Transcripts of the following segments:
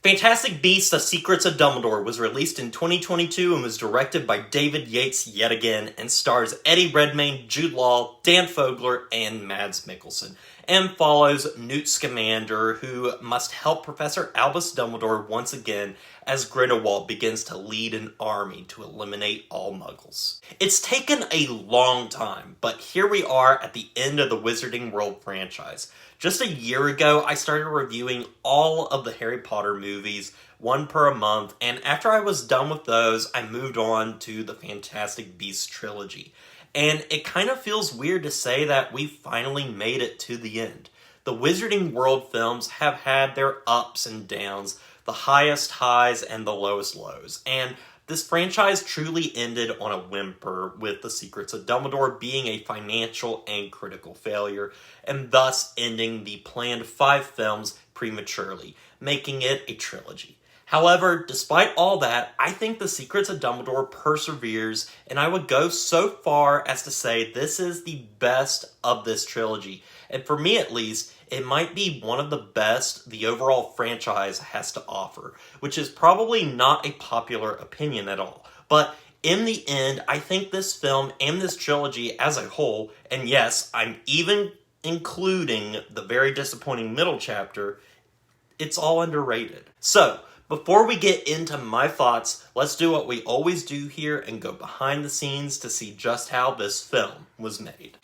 Fantastic Beasts: The Secrets of Dumbledore was released in 2022 and was directed by David Yates yet again and stars Eddie Redmayne, Jude Law, Dan Fogler, and Mads Mikkelsen, and follows Newt Scamander, who must help Professor Albus Dumbledore once again as Grindelwald begins to lead an army to eliminate all muggles. It's taken a long time, but here we are at the end of the Wizarding World franchise. Just a year ago, I started reviewing all of the Harry Potter movies, one per month, and after I was done with those, I moved on to the Fantastic Beasts trilogy. And it kind of feels weird to say that we finally made it to the end. The Wizarding World films have had their ups and downs, the highest highs and the lowest lows, and this franchise truly ended on a whimper, with The Secrets of Dumbledore being a financial and critical failure, and thus ending the planned 5 films prematurely, making it a trilogy. However, despite all that, I think The Secrets of Dumbledore perseveres, and I would go so far as to say this is the best of this trilogy. And for me at least, it might be one of the best the overall franchise has to offer, which is probably not a popular opinion at all. But in the end, I think this film and this trilogy as a whole, and yes, I'm even including the very disappointing middle chapter, it's all underrated. So, before we get into my thoughts, let's do what we always do here and go behind the scenes to see just how this film was made.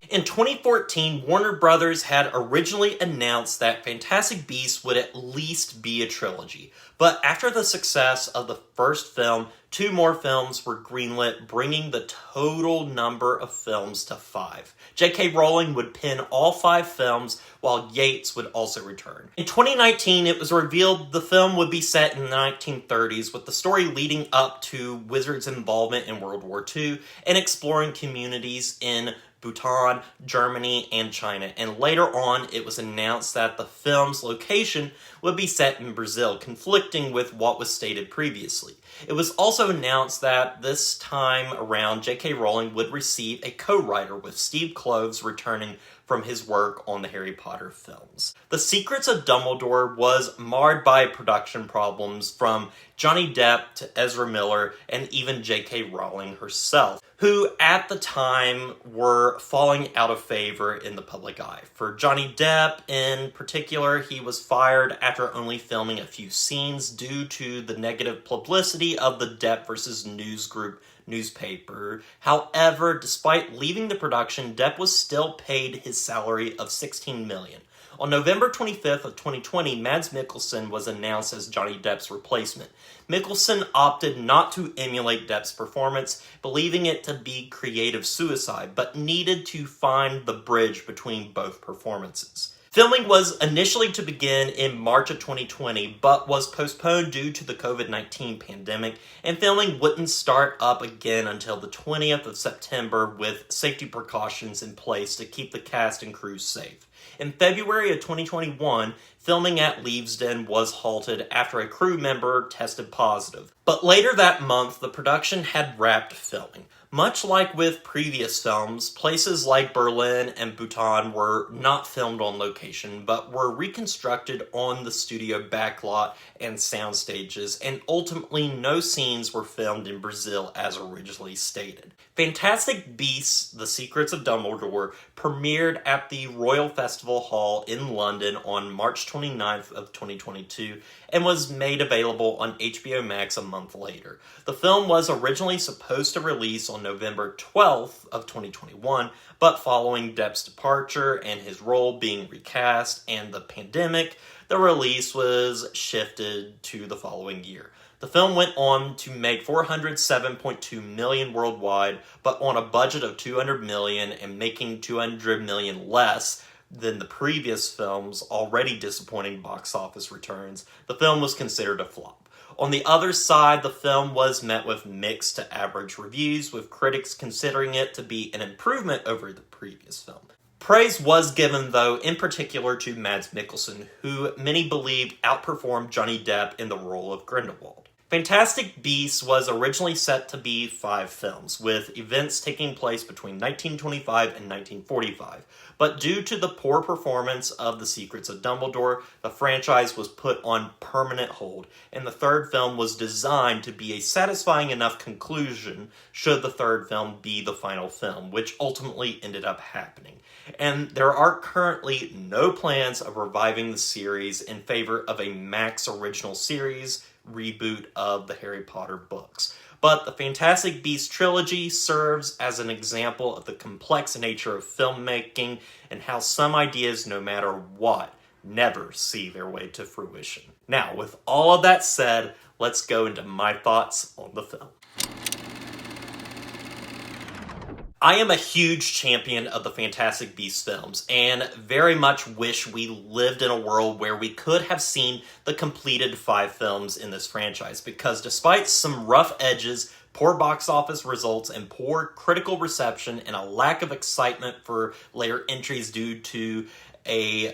In 2014, Warner Brothers had originally announced that Fantastic Beasts would at least be a trilogy. But after the success of the first film, 2 more films were greenlit, bringing the total number of films to 5. J.K. Rowling would pen all 5 films, while Yates would also return. In 2019, it was revealed the film would be set in the 1930s, with the story leading up to Wizards' involvement in World War II and exploring communities in Bhutan, Germany, and China, and later on it was announced that the film's location would be set in Brazil, conflicting with what was stated previously. It was also announced that this time around J.K. Rowling would receive a co-writer, with Steve Kloves returning from his work on the Harry Potter films. The Secrets of Dumbledore was marred by production problems from Johnny Depp to Ezra Miller and even J.K. Rowling herself, who at the time were falling out of favor in the public eye. For Johnny Depp in particular, he was fired after only filming a few scenes due to the negative publicity of the Depp versus News Group newspaper. However, despite leaving the production, Depp was still paid his salary of $16 million. On November 25th of 2020, Mads Mikkelsen was announced as Johnny Depp's replacement. Mikkelsen opted not to emulate Depp's performance, believing it to be creative suicide, but needed to find the bridge between both performances. Filming was initially to begin in March of 2020, but was postponed due to the COVID-19 pandemic, and filming wouldn't start up again until the 20th of September, with safety precautions in place to keep the cast and crew safe. In February of 2021, filming at Leavesden was halted after a crew member tested positive. But later that month, the production had wrapped filming. Much like with previous films, places like Berlin and Bhutan were not filmed on location, but were reconstructed on the studio backlot and sound stages, and ultimately no scenes were filmed in Brazil as originally stated. Fantastic Beasts: The Secrets of Dumbledore premiered at the Royal Festival Hall in London on March 29th of 2022 and was made available on HBO Max a month later. The film was originally supposed to release on November 12th of 2021, but following Depp's departure and his role being recast and the pandemic, the release was shifted to the following year. The film went on to make $407.2 million worldwide, but on a budget of $200 million and making $200 million less than the previous film's already disappointing box office returns, the film was considered a flop. On the other side, the film was met with mixed to average reviews, with critics considering it to be an improvement over the previous film. Praise was given, though, in particular to Mads Mikkelsen, who many believed outperformed Johnny Depp in the role of Grindelwald. Fantastic Beasts was originally set to be 5 films, with events taking place between 1925 and 1945. But due to the poor performance of The Secrets of Dumbledore, the franchise was put on permanent hold, and the third film was designed to be a satisfying enough conclusion should the third film be the final film, which ultimately ended up happening. And there are currently no plans of reviving the series in favor of a Max original series reboot of the Harry Potter books. But the Fantastic Beasts trilogy serves as an example of the complex nature of filmmaking and how some ideas, no matter what, never see their way to fruition. Now, with all of that said, let's go into my thoughts on the film. I am a huge champion of the Fantastic Beasts films, and very much wish we lived in a world where we could have seen the completed 5 films in this franchise, because despite some rough edges, poor box office results, and poor critical reception, and a lack of excitement for later entries due to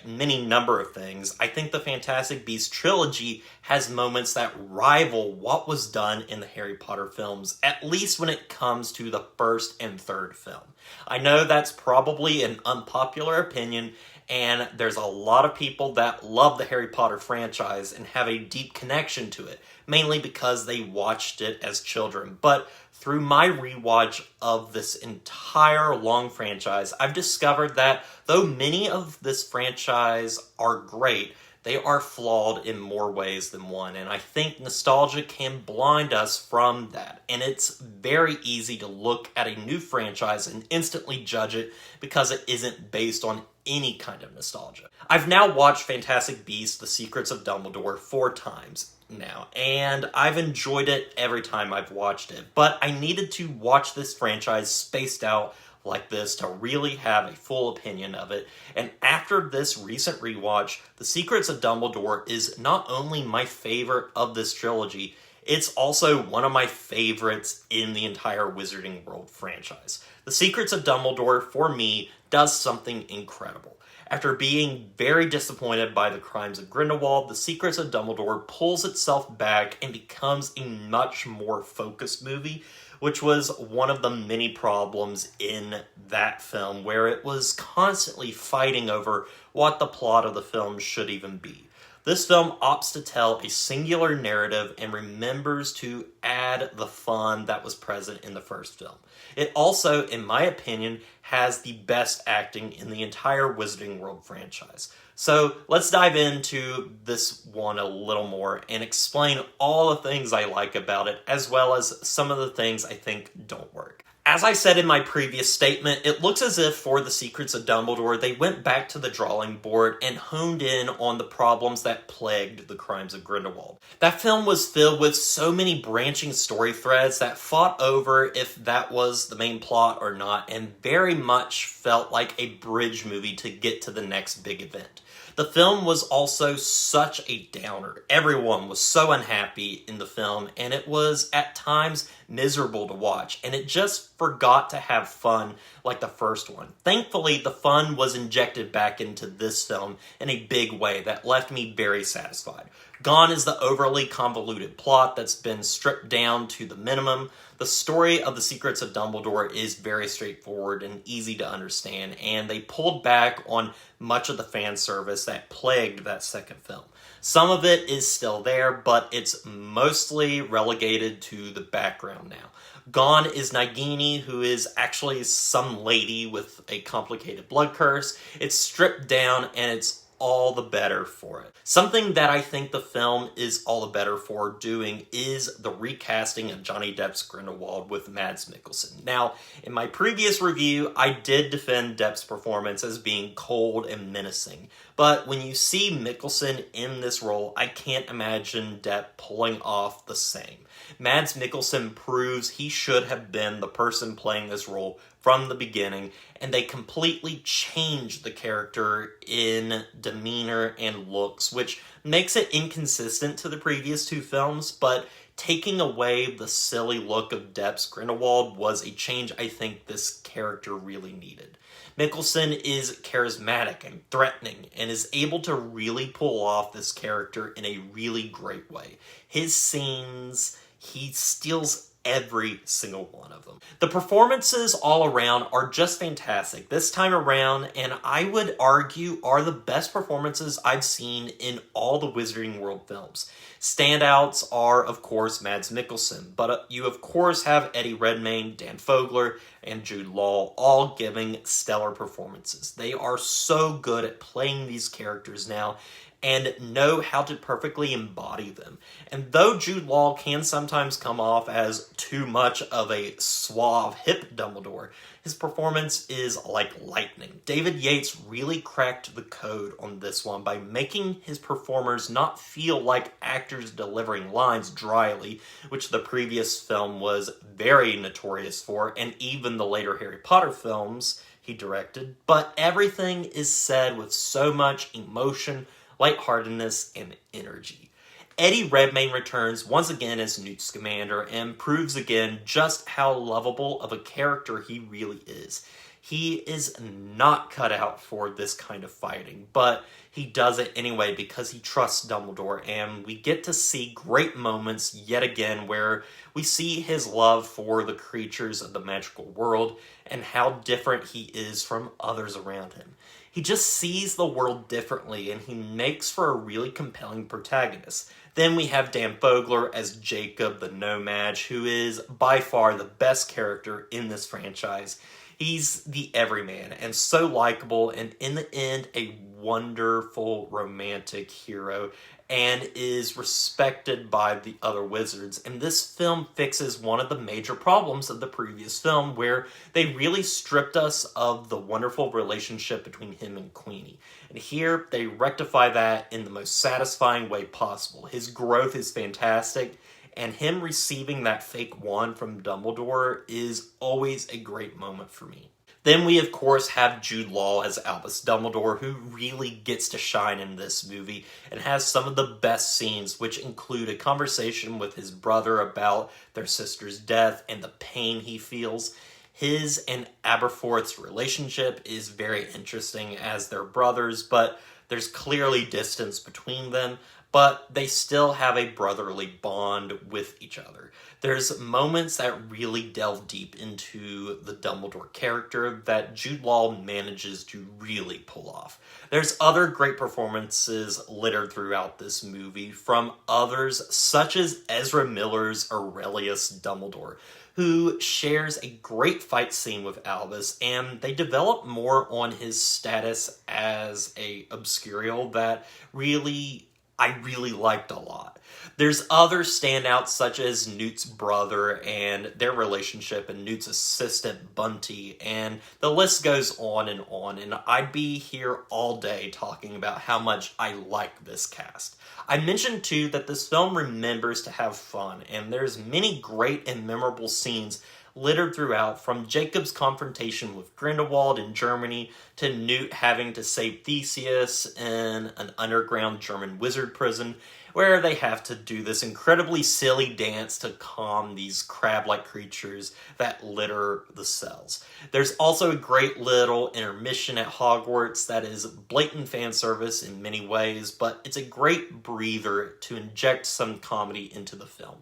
many number of things, I think the Fantastic Beasts trilogy has moments that rival what was done in the Harry Potter films, at least when it comes to the first and third film. I know that's probably an unpopular opinion, and there's a lot of people that love the Harry Potter franchise and have a deep connection to it, mainly because they watched it as children. But through my rewatch of this entire long franchise, I've discovered that though many of this franchise are great, they are flawed in more ways than one, and I think nostalgia can blind us from that. And it's very easy to look at a new franchise and instantly judge it because it isn't based on any kind of nostalgia. I've now watched Fantastic Beasts: The Secrets of Dumbledore 4 times now, and I've enjoyed it every time I've watched it, but I needed to watch this franchise spaced out like this to really have a full opinion of it. And after this recent rewatch, The Secrets of Dumbledore is not only my favorite of this trilogy, it's also one of my favorites in the entire Wizarding World franchise. The Secrets of Dumbledore, for me, does something incredible. After being very disappointed by the Crimes of Grindelwald, The Secrets of Dumbledore pulls itself back and becomes a much more focused movie, which was one of the many problems in that film, where it was constantly fighting over what the plot of the film should even be. This film opts to tell a singular narrative and remembers to add the fun that was present in the first film. It also, in my opinion, has the best acting in the entire Wizarding World franchise. So let's dive into this one a little more and explain all the things I like about it, as well as some of the things I think don't work. As I said in my previous statement, it looks as if for The Secrets of Dumbledore, they went back to the drawing board and honed in on the problems that plagued the Crimes of Grindelwald. That film was filled with so many branching story threads that fought over if that was the main plot or not, and very much felt like a bridge movie to get to the next big event. The film was also such a downer. Everyone was so unhappy in the film, and it was at times miserable to watch, and it just forgot to have fun like the first one. Thankfully, the fun was injected back into this film in a big way that left me very satisfied. Gone is the overly convoluted plot that's been stripped down to the minimum. The story of The Secrets of Dumbledore is very straightforward and easy to understand, and they pulled back on much of the fan service that plagued that second film. Some of it is still there, but it's mostly relegated to the background now. Gone is Nagini, who is actually some lady with a complicated blood curse. It's stripped down, and it's all the better for it. Something that I think the film is all the better for doing is the recasting of Johnny Depp's Grindelwald with Mads Mikkelsen. Now, in my previous review, I did defend Depp's performance as being cold and menacing, but when you see Mikkelsen in this role, I can't imagine Depp pulling off the same. Mads Mikkelsen proves he should have been the person playing this role from the beginning, and they completely changed the character in demeanor and looks, which makes it inconsistent to the previous 2 films, but Taking away the silly look of Depp's Grindelwald was a change I think this character really needed. Mikkelsen is charismatic and threatening and is able to really pull off this character in a really great way. His scenes, he steals every single one of them. The performances all around are just fantastic this time around, and I would argue are the best performances I've seen in all the Wizarding World films. Standouts are, of course, Mads Mikkelsen, but you of course have Eddie Redmayne, Dan Fogler, and Jude Law all giving stellar performances. They are so good at playing these characters now and know how to perfectly embody them. And though Jude Law can sometimes come off as too much of a suave, hip Dumbledore, his performance is like lightning. David Yates really cracked the code on this one by making his performers not feel like actors delivering lines dryly, which the previous film was very notorious for, and even the later Harry Potter films he directed, but everything is said with so much emotion, lightheartedness, and energy. Eddie Redmayne returns once again as Newt Scamander and proves again just how lovable of a character he really is. He is not cut out for this kind of fighting, but he does it anyway because he trusts Dumbledore, and we get to see great moments yet again where we see his love for the creatures of the magical world and how different he is from others around him. He just sees the world differently, and he makes for a really compelling protagonist. Then we have Dan Fogler as Jacob the No-Maj, who is by far the best character in this franchise. He's the everyman and so likable, and in the end, a wonderful romantic hero, and is respected by the other wizards. And this film fixes one of the major problems of the previous film, where they really stripped us of the wonderful relationship between him and Queenie. And here, they rectify that in the most satisfying way possible. His growth is fantastic, and him receiving that fake wand from Dumbledore is always a great moment for me. Then we, of course, have Jude Law as Albus Dumbledore, who really gets to shine in this movie and has some of the best scenes, which include a conversation with his brother about their sister's death and the pain he feels. His and Aberforth's relationship is very interesting as they're brothers, but there's clearly distance between them, but they still have a brotherly bond with each other. There's moments that really delve deep into the Dumbledore character that Jude Law manages to really pull off. There's other great performances littered throughout this movie from others such as Ezra Miller's Aurelius Dumbledore, who shares a great fight scene with Albus, and they develop more on his status as a obscurial that I really liked a lot. There's other standouts such as Newt's brother and their relationship and Newt's assistant Bunty, and the list goes on, and I'd be here all day talking about how much I like this cast. I mentioned too that this film remembers to have fun, and there's many great and memorable scenes littered throughout, from Jacob's confrontation with Grindelwald in Germany to Newt having to save Theseus in an underground German wizard prison, where they have to do this incredibly silly dance to calm these crab-like creatures that litter the cells. There's also a great little intermission at Hogwarts that is blatant fan service in many ways, but it's a great breather to inject some comedy into the film.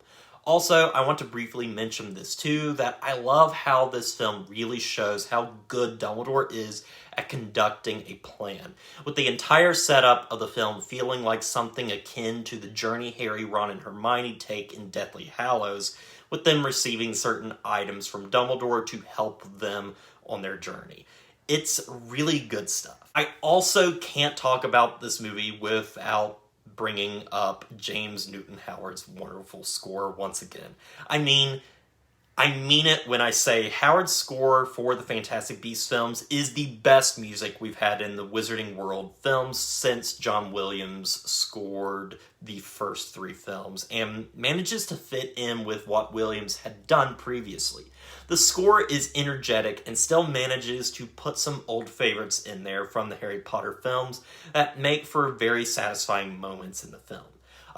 Also, I want to briefly mention this too, that I love how this film really shows how good Dumbledore is at conducting a plan, with the entire setup of the film feeling like something akin to the journey Harry, Ron, and Hermione take in Deathly Hallows, with them receiving certain items from Dumbledore to help them on their journey. It's really good stuff. I also can't talk about this movie without bringing up James Newton Howard's wonderful score once again. I mean it when I say Howard's score for the Fantastic Beasts films is the best music we've had in the Wizarding World films since John Williams scored the first three films, and manages to fit in with what Williams had done previously. The score is energetic and still manages to put some old favorites in there from the Harry Potter films that make for very satisfying moments in the film.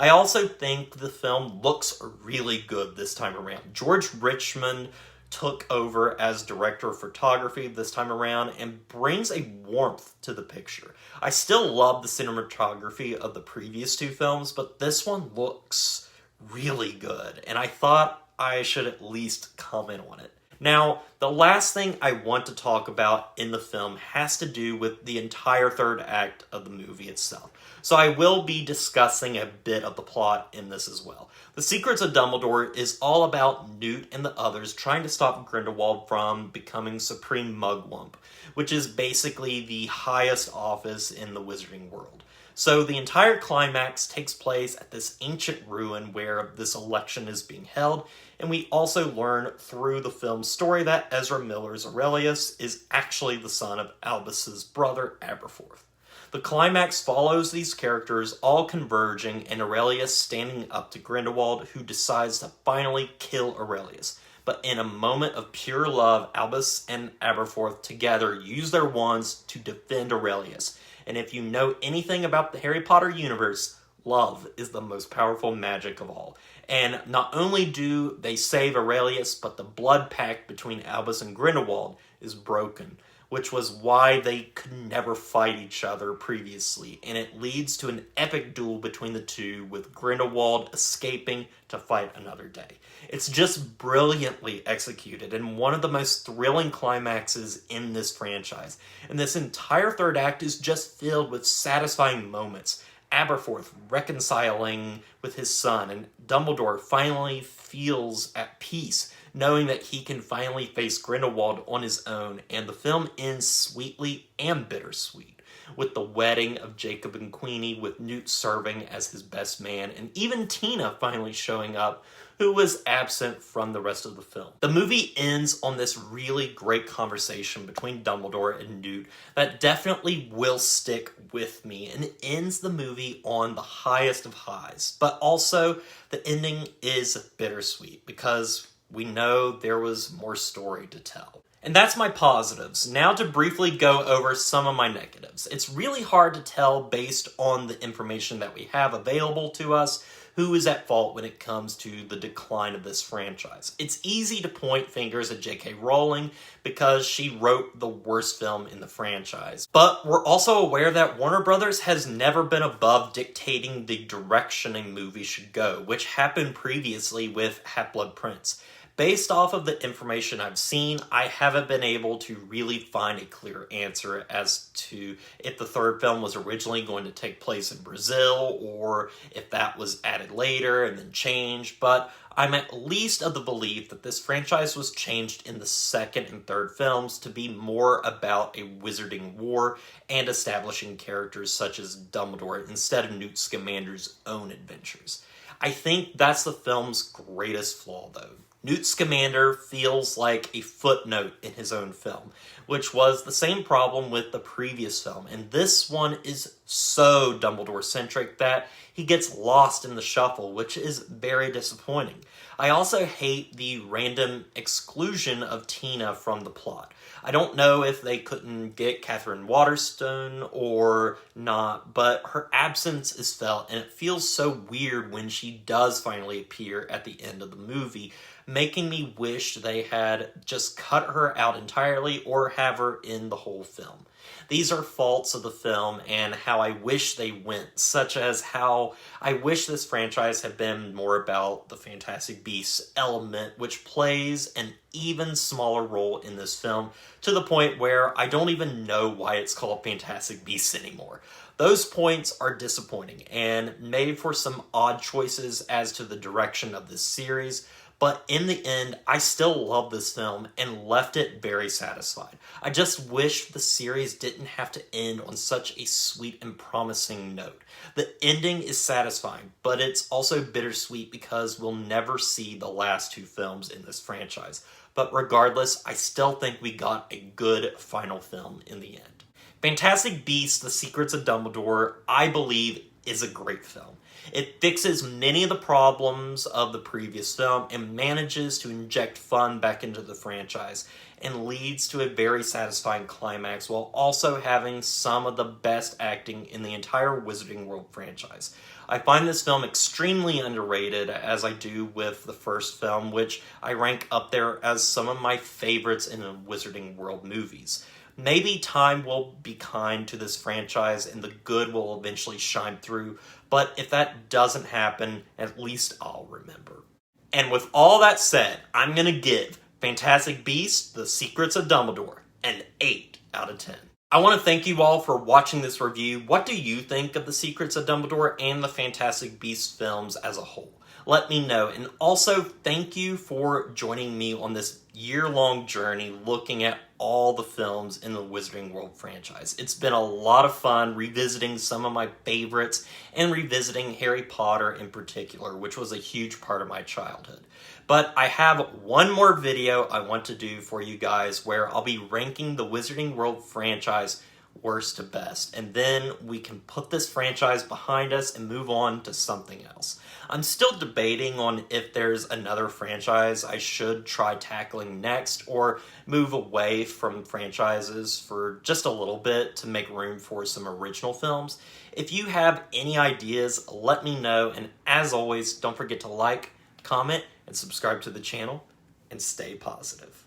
I also think the film looks really good this time around. George Richmond took over as director of photography this time around and brings a warmth to the picture. I still love the cinematography of the previous two films, but this one looks really good, and I thought I should at least comment on it. Now, the last thing I want to talk about in the film has to do with the entire third act of the movie itself. So I will be discussing a bit of the plot in this as well. The Secrets of Dumbledore is all about Newt and the others trying to stop Grindelwald from becoming Supreme Mugwump, which is basically the highest office in the wizarding world. So the entire climax takes place at this ancient ruin where this election is being held, and we also learn through the film's story that Ezra Miller's Aurelius is actually the son of Albus's brother, Aberforth. The climax follows these characters all converging and Aurelius standing up to Grindelwald, who decides to finally kill Aurelius. But in a moment of pure love, Albus and Aberforth together use their wands to defend Aurelius. And if you know anything about the Harry Potter universe, love is the most powerful magic of all. And not only do they save Aurelius, but the blood pact between Albus and Grindelwald is broken, which was why they could never fight each other previously. And it leads to an epic duel between the two, with Grindelwald escaping to fight another day. It's just brilliantly executed and one of the most thrilling climaxes in this franchise. And this entire third act is just filled with satisfying moments. Aberforth reconciling with his son, and Dumbledore finally feels at peace, knowing that he can finally face Grindelwald on his own, and the film ends sweetly and bittersweet, with the wedding of Jacob and Queenie, with Newt serving as his best man, and even Tina finally showing up, who was absent from the rest of the film. The movie ends on this really great conversation between Dumbledore and Newt that definitely will stick with me, and it ends the movie on the highest of highs. But also, the ending is bittersweet, because we know there was more story to tell. And that's my positives. Now to briefly go over some of my negatives. It's really hard to tell based on the information that we have available to us who is at fault when it comes to the decline of this franchise. It's easy to point fingers at J.K. Rowling because she wrote the worst film in the franchise. But we're also aware that Warner Brothers has never been above dictating the direction a movie should go, which happened previously with Half-Blood Prince. Based off of the information I've seen, I haven't been able to really find a clear answer as to if the third film was originally going to take place in Brazil or if that was added later and then changed, but I'm at least of the belief that this franchise was changed in the second and third films to be more about a wizarding war and establishing characters such as Dumbledore instead of Newt Scamander's own adventures. I think that's the film's greatest flaw, though. Newt Scamander feels like a footnote in his own film, which was the same problem with the previous film, and this one is so Dumbledore-centric that he gets lost in the shuffle, which is very disappointing. I also hate the random exclusion of Tina from the plot. I don't know if they couldn't get Catherine Waterstone or not, but her absence is felt, and it feels so weird when she does finally appear at the end of the movie, making me wish they had just cut her out entirely or have her in the whole film. These are faults of the film and how I wish they went, such as how I wish this franchise had been more about the Fantastic Beasts element, which plays an even smaller role in this film, to the point where I don't even know why it's called Fantastic Beasts anymore. Those points are disappointing and made for some odd choices as to the direction of this series, but in the end, I still love this film and left it very satisfied. I just wish the series didn't have to end on such a sweet and promising note. The ending is satisfying, but it's also bittersweet because we'll never see the last two films in this franchise. But regardless, I still think we got a good final film in the end. Fantastic Beasts: The Secrets of Dumbledore, I believe, is a great film. It fixes many of the problems of the previous film and manages to inject fun back into the franchise and leads to a very satisfying climax while also having some of the best acting in the entire Wizarding World franchise. I find this film extremely underrated, as I do with the first film, which I rank up there as some of my favorites in the Wizarding World movies. Maybe time will be kind to this franchise and the good will eventually shine through, but if that doesn't happen, at least I'll remember. And with all that said, I'm going to give Fantastic Beasts: The Secrets of Dumbledore an 8 out of 10. I want to thank you all for watching this review. What do you think of The Secrets of Dumbledore and the Fantastic Beasts films as a whole? Let me know. And also, thank you for joining me on this year-long journey looking at all the films in the Wizarding World franchise. It's been a lot of fun revisiting some of my favorites and revisiting Harry Potter in particular, which was a huge part of my childhood. But I have one more video I want to do for you guys where I'll be ranking the Wizarding World franchise worst to best, and then we can put this franchise behind us and move on to something else. I'm still debating on if there's another franchise I should try tackling next or move away from franchises for just a little bit to make room for some original films. If you have any ideas, let me know, and as always, don't forget to like, comment, and subscribe to the channel, and stay positive.